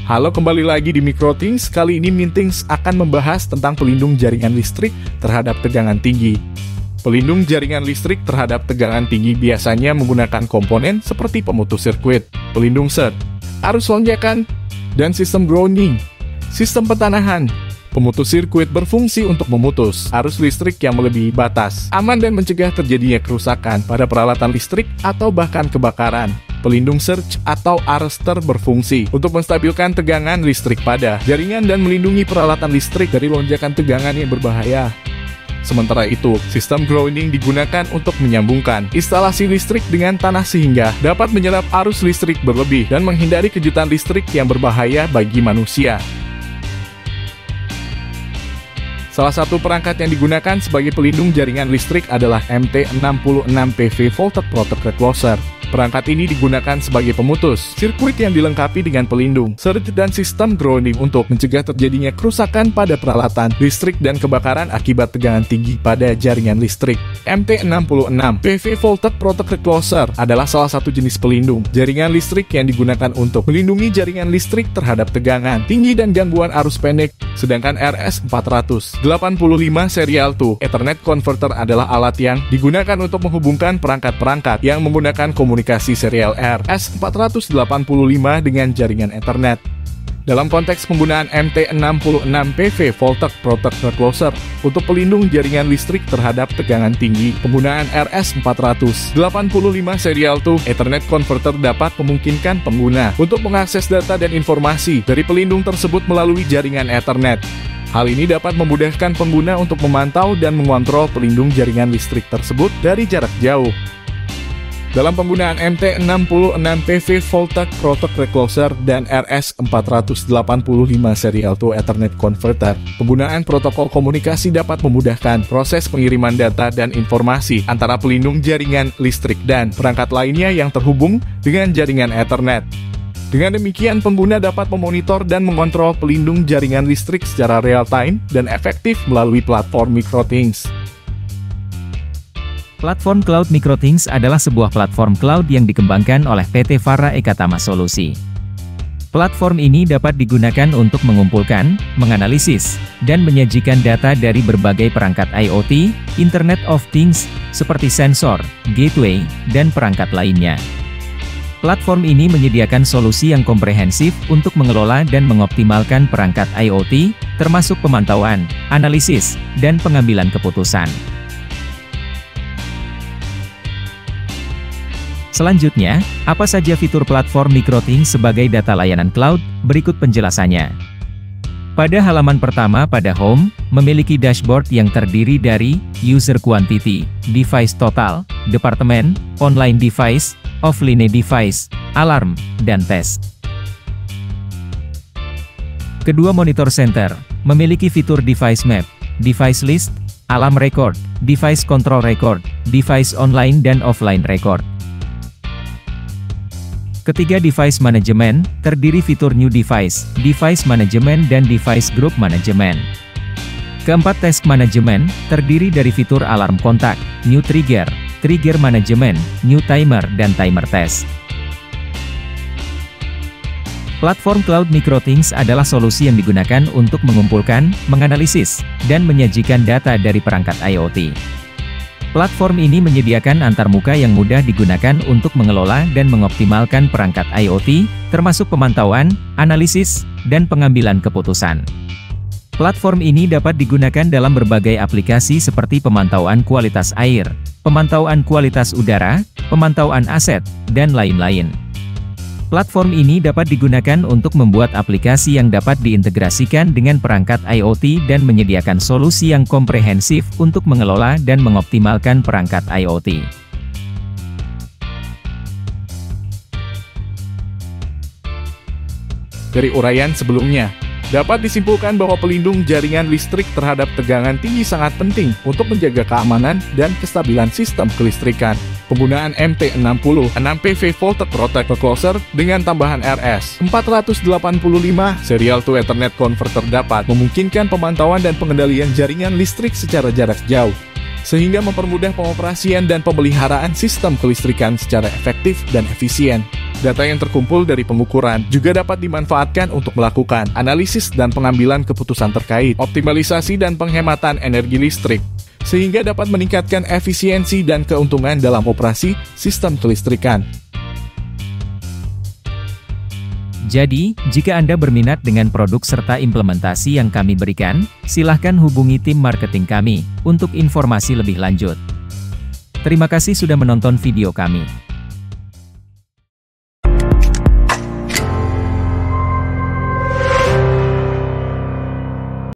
Halo, kembali lagi di Microthings. Kali ini Mintings akan membahas tentang pelindung jaringan listrik terhadap tegangan tinggi. Pelindung jaringan listrik terhadap tegangan tinggi biasanya menggunakan komponen seperti pemutus sirkuit, pelindung surge, arus lonjakan, dan sistem grounding. Sistem pertanahan, pemutus sirkuit berfungsi untuk memutus arus listrik yang melebihi batas, aman dan mencegah terjadinya kerusakan pada peralatan listrik atau bahkan kebakaran. Pelindung surge atau arrestor berfungsi untuk menstabilkan tegangan listrik pada jaringan dan melindungi peralatan listrik dari lonjakan tegangan yang berbahaya. Sementara itu, sistem grounding digunakan untuk menyambungkan instalasi listrik dengan tanah sehingga dapat menyerap arus listrik berlebih dan menghindari kejutan listrik yang berbahaya bagi manusia. Salah satu perangkat yang digunakan sebagai pelindung jaringan listrik adalah MT66PV Voltage Protector Closer. Perangkat ini digunakan sebagai pemutus sirkuit yang dilengkapi dengan pelindung, surge dan sistem grounding untuk mencegah terjadinya kerusakan pada peralatan listrik dan kebakaran akibat tegangan tinggi pada jaringan listrik. MT66PV Voltage Protector Closer adalah salah satu jenis pelindung jaringan listrik yang digunakan untuk melindungi jaringan listrik terhadap tegangan tinggi dan gangguan arus pendek. Sedangkan RS485 Serial 2 Ethernet Converter adalah alat yang digunakan untuk menghubungkan perangkat-perangkat yang menggunakan komunikasi serial RS485 dengan jaringan Ethernet. Dalam konteks penggunaan MT66PV Voltage Protector Closer untuk pelindung jaringan listrik terhadap tegangan tinggi, penggunaan RS485 Serial 2 Ethernet Converter dapat memungkinkan pengguna untuk mengakses data dan informasi dari pelindung tersebut melalui jaringan Ethernet. Hal ini dapat memudahkan pengguna untuk memantau dan mengontrol pelindung jaringan listrik tersebut dari jarak jauh. Dalam penggunaan MT66PV Voltage Protector Closer dan RS485 Serial 2 Ethernet Converter, penggunaan protokol komunikasi dapat memudahkan proses pengiriman data dan informasi antara pelindung jaringan listrik dan perangkat lainnya yang terhubung dengan jaringan Ethernet. Dengan demikian, pengguna dapat memonitor dan mengontrol pelindung jaringan listrik secara real-time dan efektif melalui platform Microthings. Platform Cloud Microthings adalah sebuah platform cloud yang dikembangkan oleh PT Fara Ekatama Solusi. Platform ini dapat digunakan untuk mengumpulkan, menganalisis, dan menyajikan data dari berbagai perangkat IoT, Internet of Things, seperti sensor, gateway, dan perangkat lainnya. Platform ini menyediakan solusi yang komprehensif untuk mengelola dan mengoptimalkan perangkat IoT, termasuk pemantauan, analisis, dan pengambilan keputusan. Selanjutnya, apa saja fitur platform Microthings sebagai data layanan cloud? Berikut penjelasannya. Pada halaman pertama pada Home, memiliki dashboard yang terdiri dari User Quantity, Device Total, Departemen, Online Device, Offline Device, Alarm, dan Test. Kedua monitor center, memiliki fitur Device Map, Device List, Alarm Record, Device Control Record, Device Online dan Offline Record. Ketiga device manajemen, terdiri fitur New Device, Device Management dan Device Group Management. Keempat task manajemen, terdiri dari fitur alarm kontak, New Trigger, Trigger Management, New Timer dan Timer Test. Platform Cloud Microthings adalah solusi yang digunakan untuk mengumpulkan, menganalisis, dan menyajikan data dari perangkat IoT. Platform ini menyediakan antarmuka yang mudah digunakan untuk mengelola dan mengoptimalkan perangkat IoT, termasuk pemantauan, analisis, dan pengambilan keputusan. Platform ini dapat digunakan dalam berbagai aplikasi seperti pemantauan kualitas air, pemantauan kualitas udara, pemantauan aset, dan lain-lain. Platform ini dapat digunakan untuk membuat aplikasi yang dapat diintegrasikan dengan perangkat IoT dan menyediakan solusi yang komprehensif untuk mengelola dan mengoptimalkan perangkat IoT. Dari uraian sebelumnya, dapat disimpulkan bahwa pelindung jaringan listrik terhadap tegangan tinggi sangat penting untuk menjaga keamanan dan kestabilan sistem kelistrikan. Penggunaan MT66PV Voltage Protector Closer dengan tambahan RS485 Serial 2 Ethernet Converter dapat memungkinkan pemantauan dan pengendalian jaringan listrik secara jarak jauh, sehingga mempermudah pengoperasian dan pemeliharaan sistem kelistrikan secara efektif dan efisien. Data yang terkumpul dari pengukuran juga dapat dimanfaatkan untuk melakukan analisis dan pengambilan keputusan terkait optimalisasi dan penghematan energi listrik, sehingga dapat meningkatkan efisiensi dan keuntungan dalam operasi sistem kelistrikan. Jadi, jika Anda berminat dengan produk serta implementasi yang kami berikan, silahkan hubungi tim marketing kami untuk informasi lebih lanjut. Terima kasih sudah menonton video kami.